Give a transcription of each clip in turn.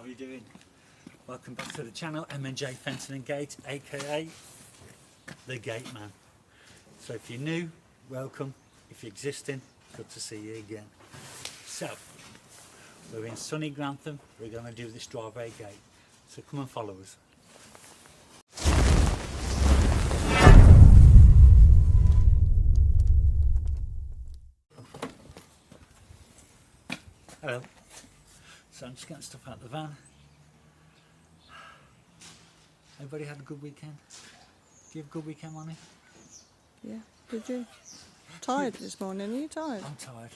How are you doing? Welcome back to the channel, M&J Fencing and Gate, aka the Gateman. So if you're new, welcome. If you're existing, good to see you again. So we're in sunny Grantham. We're going to do this driveway gate. So come and follow us. Hello. So I'm just getting stuff out of the van. Everybody had a good weekend? Do you have a good weekend, Lonnie? Yeah, did you? Tired this morning, are you tired? I'm tired.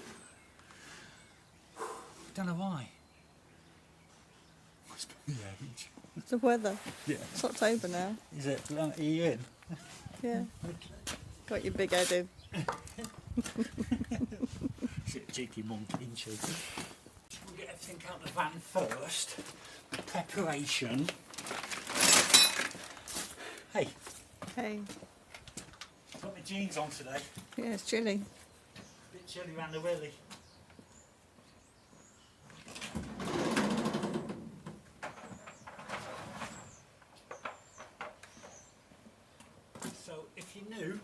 Don't know why. Must be the age. It's the weather. Yeah. It's October now. Is it? Are you in? Yeah. Got your big head in. Is it a cheeky monkey, isn't she? We'll get everything out of the van first. Preparation. Hey. Hey. Got my jeans on today. Yeah, it's chilly. A bit chilly around the willy. So if you're new,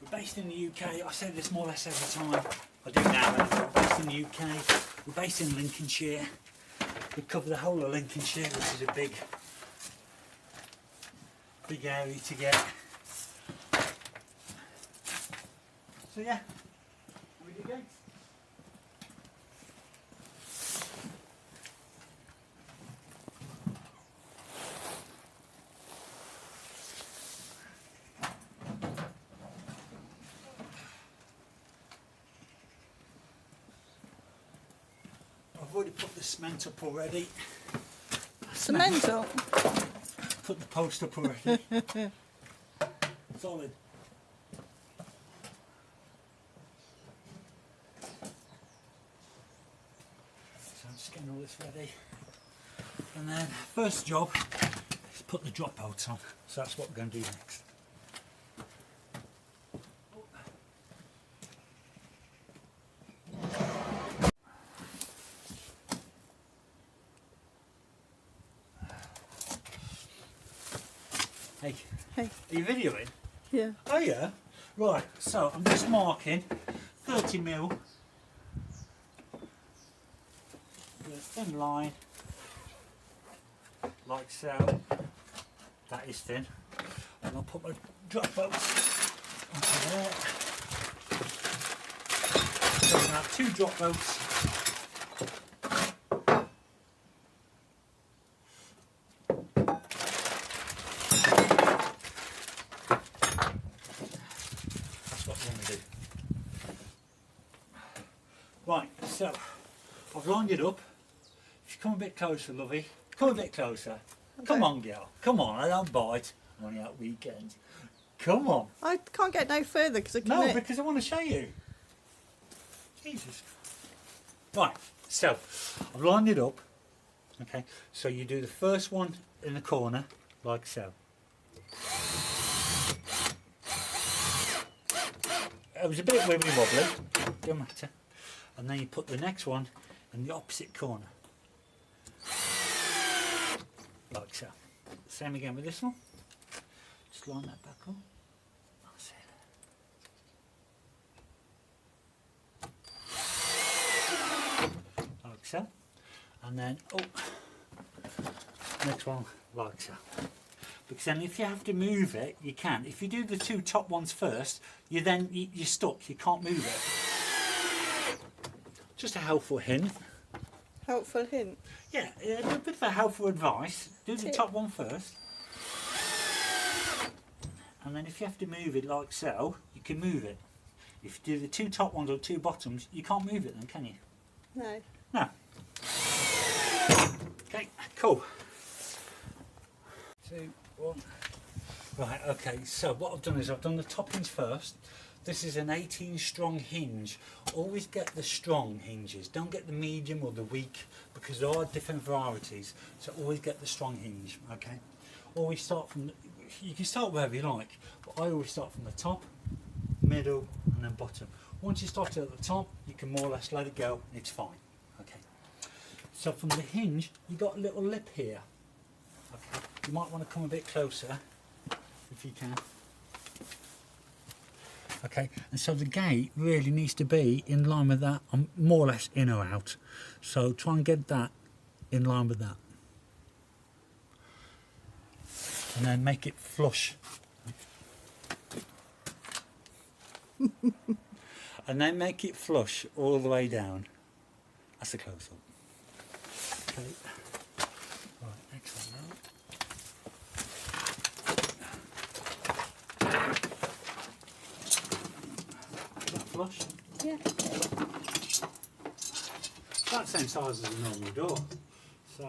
we're based in the UK. I say this more or less every time. I do now. We're based in the UK. We're based in Lincolnshire. We cover the whole of Lincolnshire, which is a big area to get. So yeah, we do gates. I've already put the cement up already. Cement up? Put the post up already. Solid. So I'm just getting all this ready. And then first job is put the drop bolts on. So that's what we're going to do next. Hey. Hey. Are you videoing? Yeah. Oh yeah? Right, so I'm just marking 30mm with a thin line, like so. That is thin. And I'll put my drop bolts onto there. So I'm going to have 2 drop bolts. Right, so I've lined it up. If you come a bit closer, lovey, come a bit closer. Okay. Come on, girl. Come on, I don't bite. I'm only out weekends. Come on. I can't get no further because I can't. No, because I want to show you. Jesus. Right, so I've lined it up. Okay, so you do the first one in the corner, like so. It was a bit wibbly wobbly, don't matter. And then you put the next one in the opposite corner, like so. Same again with this one. Just line that back up. That's it. Like so. And then next one like so. Because then if you have to move it, you can. If you do the 2 top ones first, you're stuck. You can't move it. Just a helpful hint. Helpful hint? Yeah, a bit of a helpful advice. Do the top one first. And then if you have to move it like so, you can move it. If you do the 2 top ones or 2 bottoms, you can't move it then, can you? No. No. Okay, cool. 2, 1. Right, okay, so what I've done is I've done the top hinge first. This is an 18 strong hinge. Always get the strong hinges. Don't get the medium or the weak because there are different varieties. So always get the strong hinge, okay? Always start from, you can start wherever you like, but I always start from the top, middle and then bottom. Once you start at the top, you can more or less let it go, it's fine, okay? So from the hinge, you got a little lip here. Okay. You might want to come a bit closer, if you can. Okay, and so the gate really needs to be in line with that, more or less in or out. So try and get that in line with that. And then make it flush. And then make it flush all the way down. That's a close-up. Okay. Right, excellent now. Is that flush? Yeah. It's about the same size as a normal door. So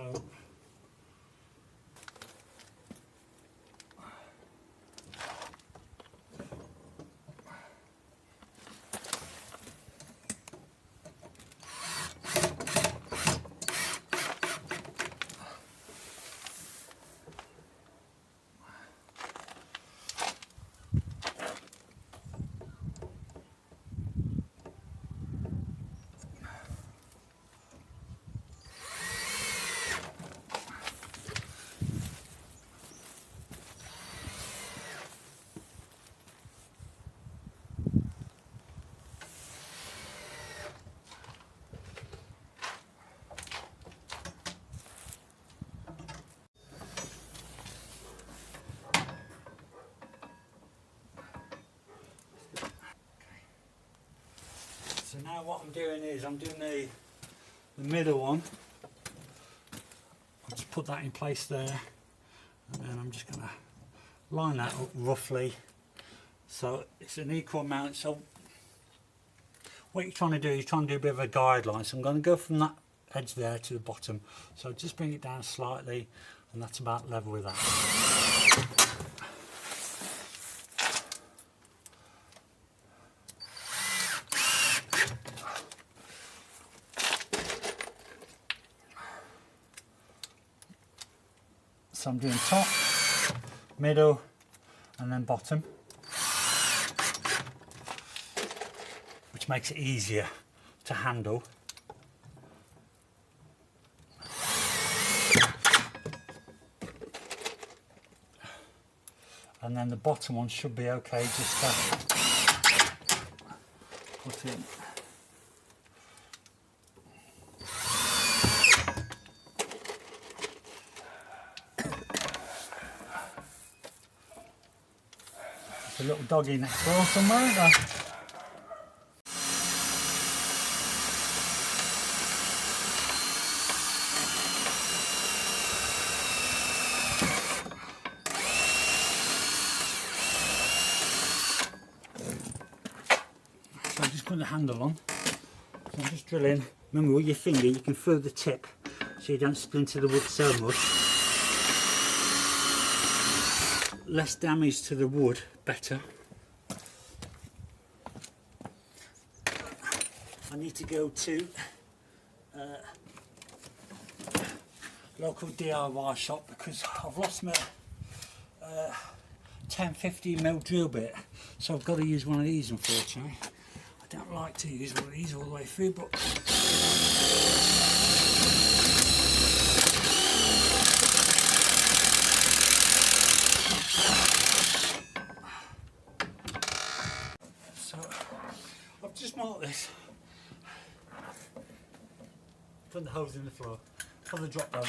So now what I'm doing is I'm doing the middle one. I'll just put that in place there, and then I'm just going to line that up roughly so it's an equal amount. So what you're trying to do is you're trying to do a bit of a guideline. So I'm going to go from that edge there to the bottom. So just bring it down slightly, and that's about level with that. So I'm doing top, middle, and then bottom, which makes it easier to handle. And then the bottom one should be okay, just to put in. A little doggy next door somewhere, isn't there? So I'm just putting the handle on. So I'm just drilling. Remember, with your finger you can feel the tip so you don't splinter the wood so much. Less damage to the wood, better. I need to go to local DIY shop because I've lost my 10-15mm drill bit, so I've got to use one of these. Unfortunately, I don't like to use one of these all the way through, but so I've just marked this. Put the holes in the floor for the drop down.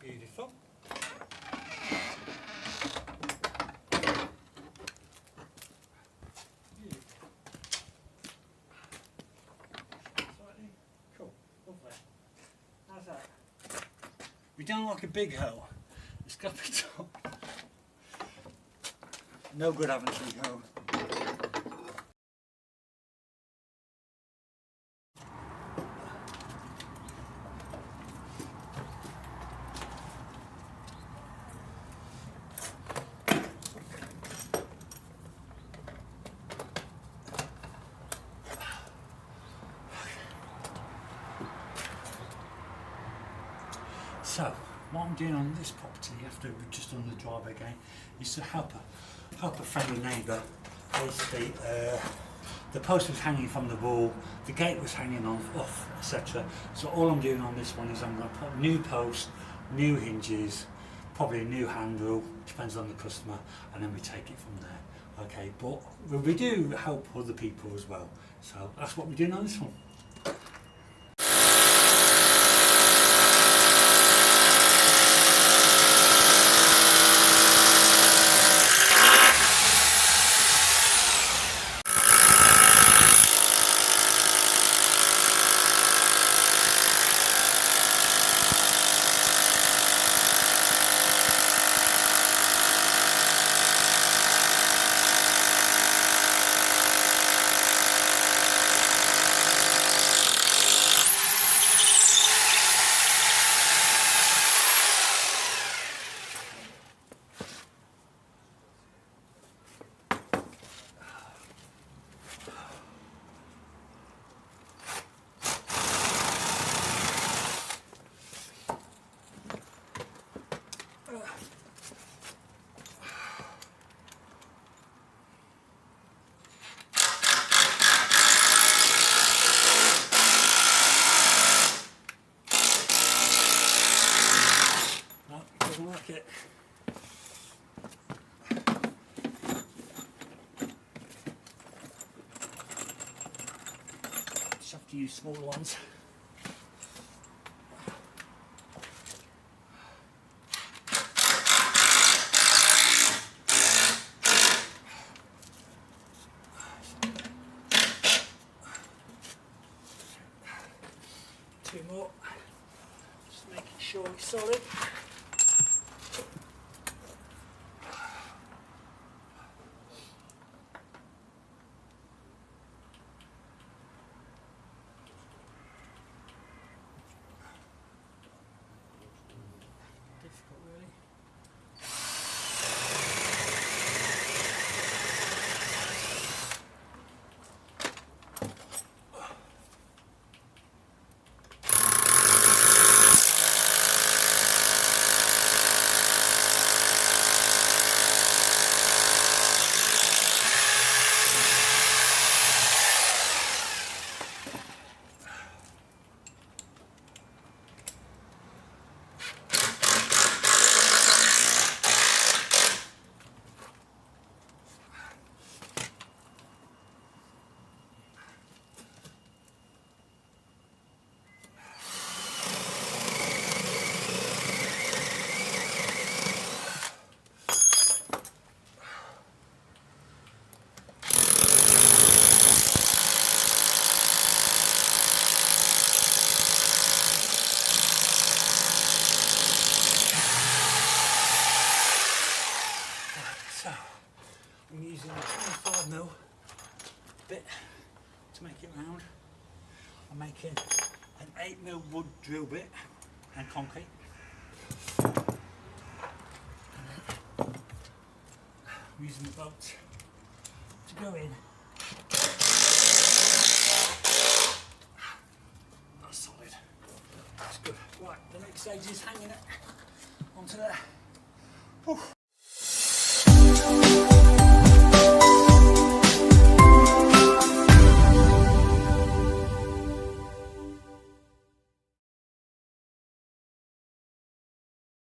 Beautiful. Cool. Lovely. How's that? We don't like a big hole. It's got to be tall. No good having a big hole. So what I'm doing on this property, after we've just done the driveway again, is to help a friendly neighbour. Basically, the post was hanging from the wall, the gate was hanging off, etc. So all I'm doing on this one is I'm going to put new post, new hinges, probably a new handle, depends on the customer, and then we take it from there. Okay, but we do help other people as well. So that's what we're doing on this one. Doesn't like it. Just have to use smaller ones. Two more. Just making sure it's solid. Difficult, really. So I'm using a 25mm bit to make it round. I'm making an 8mm wood drill bit and concrete. And then I'm using the bolt to go in. That's solid. That's good. Right, the next stage is hanging it onto there. Whew.